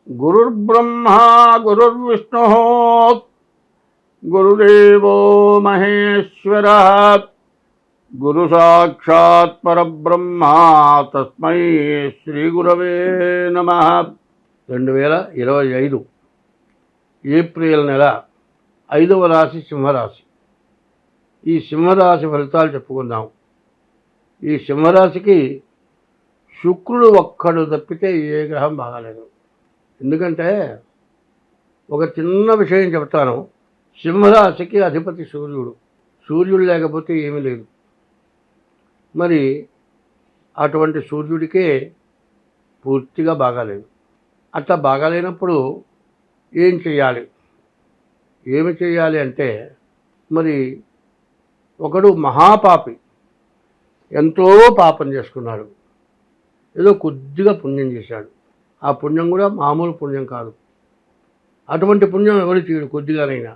గురుర్బ్రహ్మా గురుర్విష్ణుః గురుదేవో మహేశ్వరः గురు సాక్షాత్ పరబ్రహ్మ తస్మై శ్రీ గురవే నమః. 2025 ఏప్రిల్ నెల 5వ రాశి సింహరాశి. ఈ సింహరాశి ఫలితాలు చెప్పుకుందాం. ఈ సింహరాశికి శుక్రుడు ఒక్కడు తప్పితే ఏ గ్రహం బాగాలేదు. ఎందుకంటే ఒక చిన్న విషయం చెప్తాను. సింహరాశికి అధిపతి సూర్యుడు. సూర్యుడు లేకపోతే ఏమీ లేదు. మరి అటువంటి సూర్యుడికే పూర్తిగా బాగాలేదు. అట్లా బాగాలేనప్పుడు ఏం చేయాలి? ఏమి చేయాలి అంటే, మరి ఒకడు మహాపాపి, ఎంతో పాపం చేసుకున్నాడు, ఏదో కొద్దిగా పుణ్యం చేశాడు. ఆ పుణ్యం కూడా మామూలు పుణ్యం కాదు. అటువంటి పుణ్యం ఎవరు చేయడు కొద్దిగానైనా.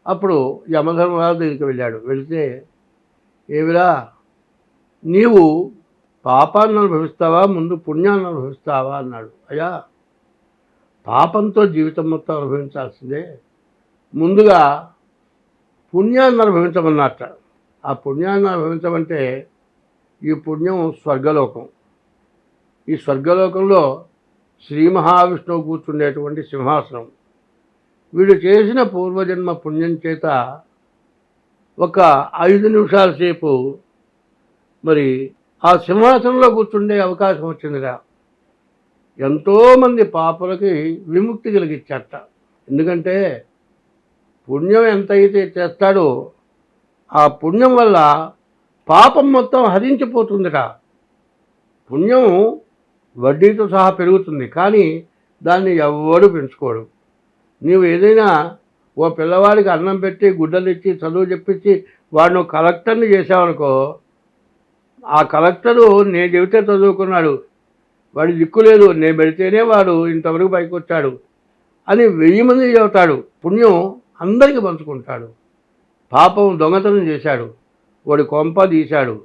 అప్పుడు యమధర్మరాజు దగ్గరికి వెళ్ళాడు. వెళితే, ఏమిరా నీవు పాపాన్ని అనుభవిస్తావా ముందు పుణ్యాన్ని అనుభవిస్తావా అన్నాడు. అయ్యా, పాపంతో జీవితం మొత్తం అనుభవించాల్సిందే, ముందుగా పుణ్యాన్ని అనుభవించమన్నట్ట. ఆ పుణ్యాన్ని అనుభవించమంటే ఈ పుణ్యం స్వర్గలోకం. ఈ స్వర్గలోకంలో శ్రీ మహావిష్ణువు కూర్చుండేటువంటి సింహాసనం. వీడు చేసిన పూర్వజన్మ పుణ్యం చేత ఒక 5 నిమిషాల సేపు మరి ఆ సింహాసనంలో కూర్చుండే అవకాశం వచ్చిందిరా. ఎంతోమంది పాపులకి విముక్తి కలిగించట. ఎందుకంటే పుణ్యం ఎంతైతే చేస్తాడో ఆ పుణ్యం వల్ల పాపం మొత్తం హరించిపోతుందిట. పుణ్యం వడ్డీతో సహా పెరుగుతుంది, కానీ దాన్ని ఎవ్వడు పెంచుకోడు. నీవు ఏదైనా ఓ పిల్లవాడికి అన్నం పెట్టి గుడ్డలు ఇచ్చి చదువు చెప్పించి వాడిని కలెక్టర్ని చేసావనుకో, ఆ కలెక్టరు నేను చెబితే చదువుకున్నాడు, వాడి దిక్కులేదు, నేను పెడితేనే వాడు ఇంతవరకు పైకి వచ్చాడు అని 1000 మంది చెబుతాడు. పుణ్యం అందరికీ పంచుకుంటాడు. పాపం దొంగతనం చేశాడు, వాడి కొంప తీశాడు,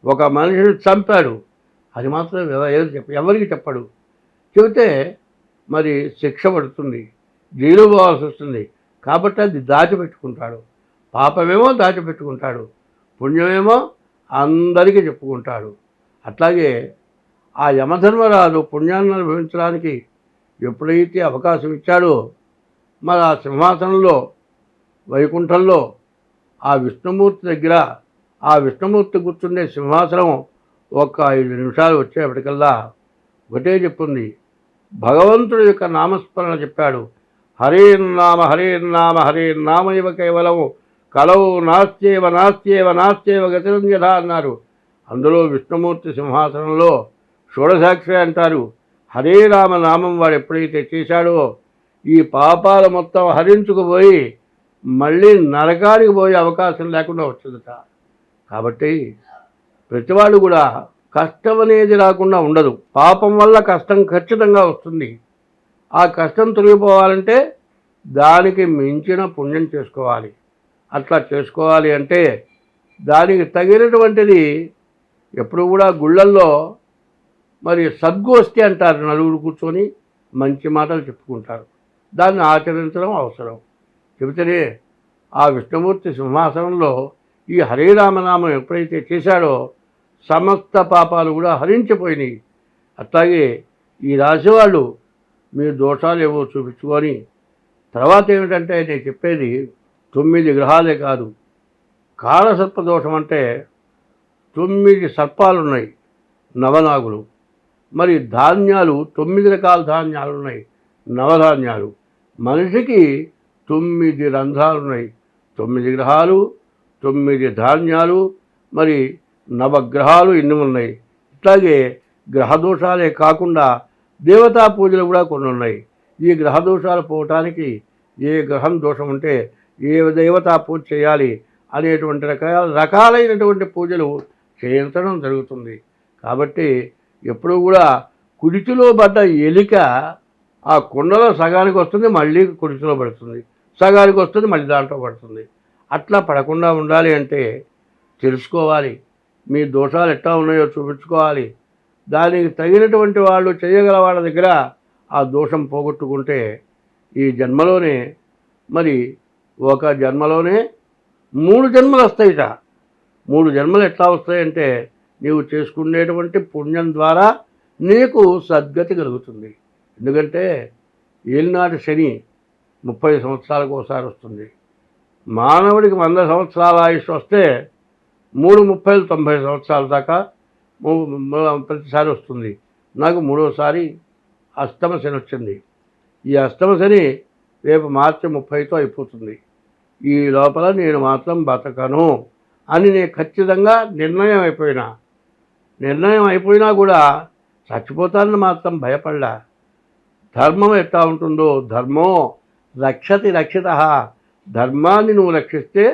ఒక మనిషిని చంపాడు, అది మాత్రం ఎవరికి చెప్పడు. చెబితే మరి శిక్ష పడుతుంది, జైలు పోవాల్సి వస్తుంది. కాబట్టి అది దాచిపెట్టుకుంటాడు. పాపమేమో దాచిపెట్టుకుంటాడు, పుణ్యమేమో అందరికీ చెప్పుకుంటాడు. అట్లాగే ఆ యమధర్మరాజు పుణ్యాన్ని అనుభవించడానికి ఎప్పుడైతే అవకాశం ఇచ్చాడో, మరి ఆ సింహాసనంలో వైకుంఠంలో ఆ విష్ణుమూర్తి దగ్గర ఆ విష్ణుమూర్తి కూర్చుండే సింహాసనం ఒక 5 నిమిషాలు వచ్చేప్పటికల్లా ఒకటే చెప్పింది. భగవంతుడి యొక్క నామస్మరణ చెప్పాడు. హరేర్నామ హరేర్నామ హరేర్నామ ఇవ కేవలం కలవు నాస్త్యేవ నాస్త్యేవ నాస్త్యేవ గతిరంజధ అన్నారు. అందులో విష్ణుమూర్తి సింహాసనంలో షోడశాక్షరి అంటారు. హరే రామ నామం వాడు ఎప్పుడైతే చేశాడో ఈ పాపాలు మొత్తం హరించుకుపోయి మళ్ళీ నరకానికి పోయే అవకాశం లేకుండా వచ్చిందట. కాబట్టి ప్రతివాడు కూడా కష్టం అనేది రాకుండా ఉండదు. పాపం వల్ల కష్టం ఖచ్చితంగా వస్తుంది. ఆ కష్టం తొలగిపోవాలంటే దానికి మించిన పుణ్యం చేసుకోవాలి. అట్లా చేసుకోవాలి అంటే దానికి తగినటువంటిది ఎప్పుడు కూడా గుళ్ళల్లో మరి సద్గోష్ఠి అంటారు. నలుగురు కూర్చొని మంచి మాటలు చెప్పుకుంటారు. దాన్ని ఆచరించడం అవసరం. చెబితేనే ఆ విష్ణుమూర్తి సింహాసనంలో ఈ హరే రామనామం ఎప్పుడైతే చేశాడో సమస్త పాపాలు కూడా హరించిపోయినాయి. అట్లాగే ఈ రాశి వాళ్ళు మీ దోషాలు ఏవో చూపించుకొని తర్వాత ఏమిటంటే నేను చెప్పేది 9 గ్రహాలే కాదు. కాలసర్ప దోషం అంటే 9 సర్పాలు ఉన్నాయి, నవనాగులు. మరి ధాన్యాలు 9 రకాల ధాన్యాలు ఉన్నాయి, నవధాన్యాలు. మనిషికి 9 రంధ్రాలు ఉన్నాయి. 9 గ్రహాలు, 9 ధాన్యాలు, మరి నవగ్రహాలు ఇన్ని ఉన్నాయి. ఇట్లాగే గ్రహదోషాలే కాకుండా దేవతా పూజలు కూడా కొన్ని ఉన్నాయి. ఈ గ్రహదోషాలు పోవటానికి ఏ గ్రహం దోషం ఉంటే ఏ దేవతా పూజ చేయాలి అనేటువంటి రకాలైనటువంటి పూజలు చేయించడం జరుగుతుంది. కాబట్టి ఎప్పుడూ కూడా కుడితిలో పడ్డ ఎలిక ఆ కుండలో సగానికి వస్తుంది, మళ్ళీ కుడితిలో పడుతుంది, సగానికి వస్తుంది, మళ్ళీ దాంట్లో పడుతుంది. అట్లా పడకుండా ఉండాలి అంటే తెలుసుకోవాలి. మీ దోషాలు ఎట్లా ఉన్నాయో చూపించుకోవాలి. దానికి తగినటువంటి వాళ్ళు చేయగల వాళ్ళ దగ్గర ఆ దోషం పోగొట్టుకుంటే ఈ జన్మలోనే మరి ఒక జన్మలోనే 3 జన్మలు వస్తాయిట. 3 జన్మలు ఎట్లా వస్తాయంటే నీవు చేసుకునేటువంటి పుణ్యం ద్వారా నీకు సద్గతి కలుగుతుంది. ఎందుకంటే ఏలినాటి శని 30 సంవత్సరాలకు ఒకసారి వస్తుంది. మానవుడికి 100 సంవత్సరాల ఆయుష్ వస్తే 3 30 90 సంవత్సరాల దాకా ప్రతిసారి వస్తుంది. నాకు 3వసారి అష్టమ శని వచ్చింది. ఈ అష్టమ శని రేపు మార్చి 30తో అయిపోతుంది. ఈ లోపల నేను మాత్రం బతకను అని నేను ఖచ్చితంగా నిర్ణయం అయిపోయినా కూడా చచ్చిపోతానని మాత్రం భయపడలా. ధర్మం ఎట్లా ఉంటుందో, ధర్మో రక్షతి రక్షిత, ధర్మాన్ని నువ్వు రక్షిస్తే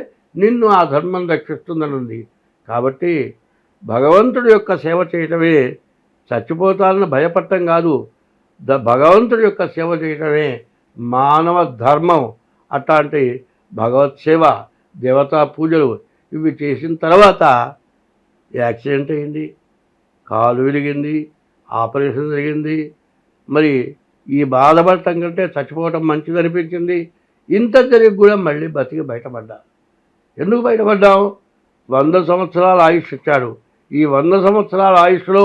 నిన్ను ఆ ధర్మం రక్షిస్తుందని ఉంది. కాబట్టి భగవంతుడి యొక్క సేవ చేయటమే, చచ్చిపోతానని భయపడటం కాదు, భగవంతుడి యొక్క సేవ చేయటమే మానవ ధర్మం. అట్లాంటి భగవత్ సేవ, దేవతా పూజలు ఇవి చేసిన తర్వాత యాక్సిడెంట్ అయింది, కాలు విరిగింది, ఆపరేషన్ జరిగింది. మరి ఈ బాధపడటం కంటే చచ్చిపోవటం మంచిది అనిపించింది. ఇంత జరిగి కూడా మళ్ళీ బతికి బయటపడ్డా. ఎందుకు బయటపడ్డాం? 100 సంవత్సరాల ఆయుష్ ఇచ్చాడు. ఈ 100 సంవత్సరాల ఆయుష్లో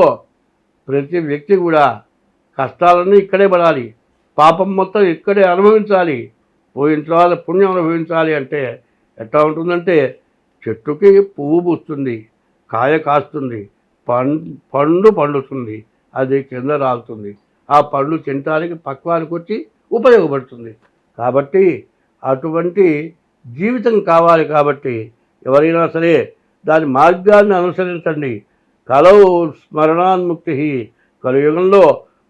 ప్రతి వ్యక్తి కూడా కష్టాలన్నీ ఇక్కడే పడాలి, పాపం మొత్తం ఇక్కడే అనుభవించాలి, పోయిన తర్వాత పుణ్యం అనుభవించాలి. అంటే ఎట్లా ఉంటుందంటే చెట్టుకి పువ్వు పూస్తుంది, కాయ కాస్తుంది, పండు పండుతుంది, అది కింద రాలుతుంది. ఆ పండు తినటానికి పక్వానికి వచ్చి ఉపయోగపడుతుంది. కాబట్టి అటువంటి జీవితం కావాలి. కాబట్టి ఎవరైనా సరే దాని మార్గాన్ని అనుసరించండి. కలవు స్మరణాన్ముక్తి, కలియుగంలో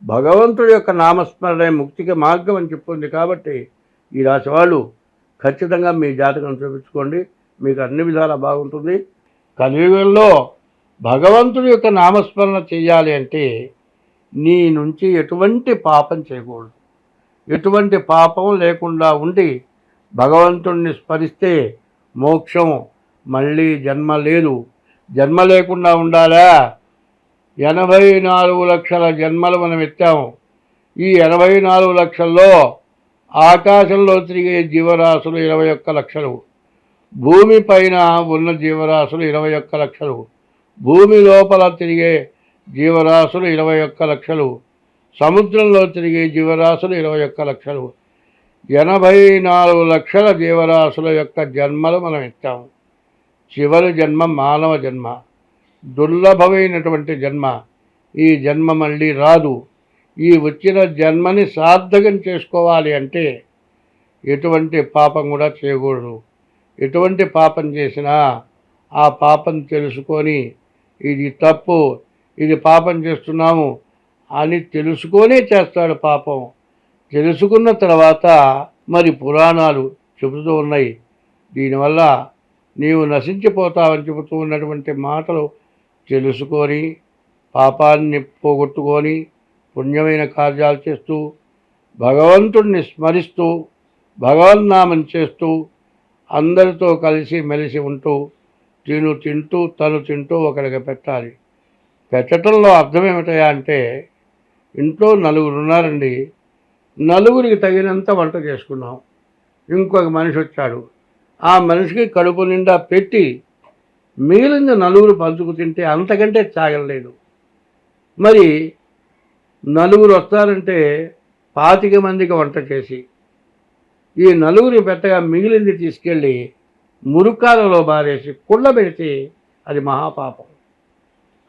భగవంతుడి యొక్క నామస్మరణే ముక్తికి మార్గం అని చెప్పింది. కాబట్టి ఈ రాశి వాళ్ళు ఖచ్చితంగా మీ జాతకం చూపించుకోండి, మీకు అన్ని విధాలా బాగుంటుంది. కలియుగంలో భగవంతుడి యొక్క నామస్మరణ చేయాలి అంటే నీ నుంచి ఎటువంటి పాపం చేయకూడదు. ఎటువంటి పాపం లేకుండా ఉండి భగవంతుడిని స్మరిస్తే మోక్షం, మళ్ళీ జన్మ లేదు. జన్మ లేకుండా ఉండాలా? 84 లక్షల జన్మలు మనం ఎత్తాము. ఈ 84 లక్షల్లో ఆకాశంలో తిరిగే జీవరాశులు 21 లక్షలు, భూమి పైన ఉన్న జీవరాశులు 21 లక్షలు, భూమి లోపల తిరిగే జీవరాశులు 21 లక్షలు, సముద్రంలో తిరిగే జీవరాశులు 21 లక్షలు, 84 లక్షల జీవరాశుల యొక్క జన్మలు మనం ఎత్తాము. చివరి జన్మ మానవ జన్మ, దుర్లభమైనటువంటి జన్మ. ఈ జన్మ మళ్ళీ రాదు. ఈ వచ్చిన జన్మని సార్థకం చేసుకోవాలి అంటే ఎటువంటి పాపం కూడా చేయకూడదు. ఎటువంటి పాపం చేసినా ఆ పాపం తెలుసుకొని ఇది తప్పు, ఇది పాపం చేస్తున్నాము అని తెలుసుకొనే చేస్తాడు పాపం. తెలుసుకున్న తర్వాత మరి పురాణాలు చెబుతూ ఉన్నాయి, దీనివల్ల నీవు నశించిపోతావని చెబుతూ ఉన్నటువంటి మాటలు తెలుసుకొని పాపాన్ని పోగొట్టుకొని పుణ్యమైన కార్యాలు చేస్తూ భగవంతుడిని స్మరిస్తూ భగవన్నామం చేస్తూ అందరితో కలిసి మెలిసి ఉంటూ తను తింటూ ఒకరికి పెట్టాలి. పెట్టడంలో అర్థం ఏమిటయా అంటే ఇంట్లో 4 ఉన్నారండి, 4కి తగినంత వంట చేసుకున్నాం. ఇంకొక మనిషి వచ్చాడు, ఆ మనిషికి కడుపు నిండా పెట్టి మిగిలిన 4 పంచుకు తింటే అంతకంటే చాగలేదు. మరి 4 వస్తారంటే 25 మందికి వంట చేసి ఈ 4 పెట్టగా మిగిలింది తీసుకెళ్ళి మురుకాలలో బారేసి కుళ్ళబెడితే అది మహాపాపం.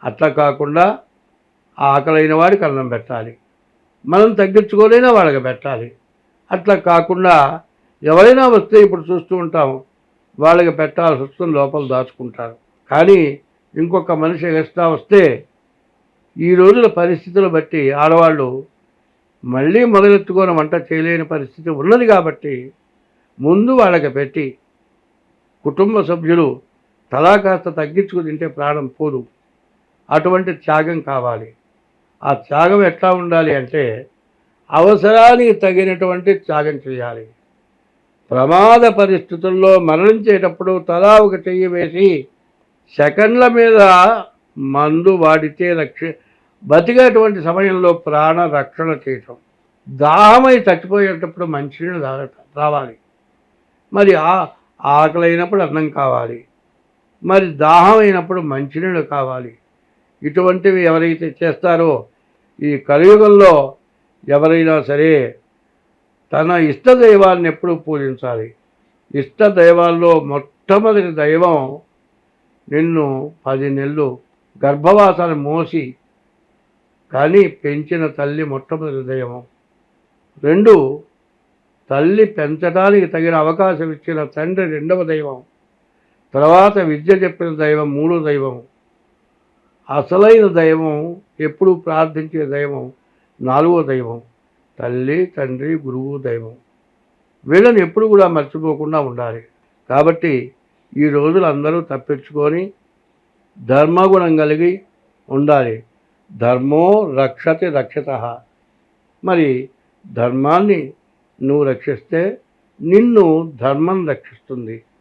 అట్లా కాకుండా ఆకలైన వాడికి అన్నం పెట్టాలి, మనం తగ్గించుకోలేనా వాళ్ళకి పెట్టాలి. అట్లా కాకుండా ఎవరైనా వస్తే ఇప్పుడు చూస్తూ ఉంటాం, వాళ్ళకి పెట్టాల్సి వస్తుంది, లోపల దాచుకుంటారు. కానీ ఇంకొక మనిషి ఎక్స్ట్రా వస్తే ఈ రోజుల పరిస్థితులు బట్టి ఆడవాళ్ళు మళ్ళీ మొదలెత్తుకొని వంట చేయలేని పరిస్థితి ఉన్నది. కాబట్టి ముందు వాళ్ళకి పెట్టి కుటుంబ సభ్యులు తలా కాస్త తగ్గించుకు తింటే ప్రాణం పోదు. అటువంటి త్యాగం కావాలి. ఆ త్యాగం ఎట్లా ఉండాలి అంటే అవసరానికి తగినటువంటి త్యాగం చేయాలి. ప్రమాద పరిస్థితుల్లో మరణించేటప్పుడు తలా ఒక చెయ్యి వేసి సెకండ్ల మీద మందు వాడితే బతికేటువంటి సమయంలో ప్రాణ రక్షణ చేయటం. దాహమై చచ్చిపోయేటప్పుడు మంచినీళ్ళు రావాలి. మరి ఆకలి అయినప్పుడు అన్నం కావాలి, మరి దాహం అయినప్పుడు మంచినీళ్ళు కావాలి. ఇటువంటివి ఎవరైతే చేస్తారో ఈ కలియుగంలో ఎవరైనా సరే తన ఇష్టదైవాన్ని ఎప్పుడూ పూజించాలి. ఇష్టదైవాల్లో మొట్టమొదటి దైవం నిన్ను 10 నెలలు గర్భవాసాన్ని మోసి కానీ పెంచిన తల్లి మొట్టమొదటి దైవం. 2 తల్లి పెంచడానికి తగిన అవకాశం ఇచ్చిన తండ్రి రెండవ దైవం. తర్వాత విద్య చెప్పిన దైవం 3వ దైవం. అసలైన దైవం ఎప్పుడు ప్రార్థించే దైవం 4వ దైవం. తల్లి, తండ్రి, గురువు, దైవం. వీళ్ళని ఎప్పుడు కూడా మర్చిపోకుండా ఉండాలి. కాబట్టి ఈ రోజులు అందరూ తప్పించుకొని ధర్మగుణం కలిగి ఉండాలి. ధర్మో రక్షతి రక్షితః. మరి ధర్మాన్ని నువ్వు రక్షిస్తే నిన్ను ధర్మం రక్షిస్తుంది.